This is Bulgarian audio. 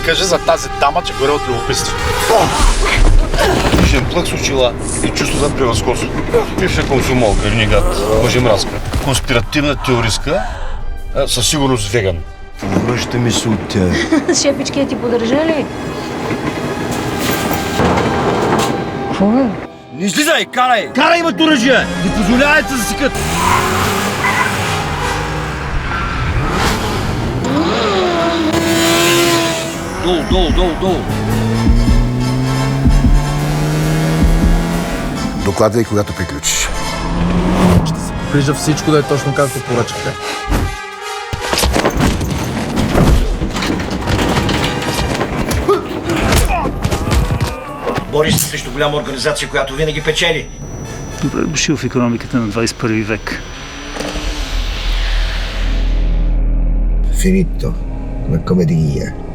кажи за тази дама, че горе от любопитство. Виждам плък с очила и чувство за превъзходство. Бивша консумолка, ренегат, мъжемразка, конспиративна теористка, със сигурност веган. Връща ми се от тях. Шепичкия ти поддържа ли? Какво е? Не излизай, карай! Карай, имат оръжие! Не позволявайте да засекат! Долу! Докладвай, когато приключиш. Ще се погрижа всичко да е точно както поръчахте. Бориш се срещу голяма организация, която винаги печели. Добре дошъл в икономиката на 21 век. Finito la commedia.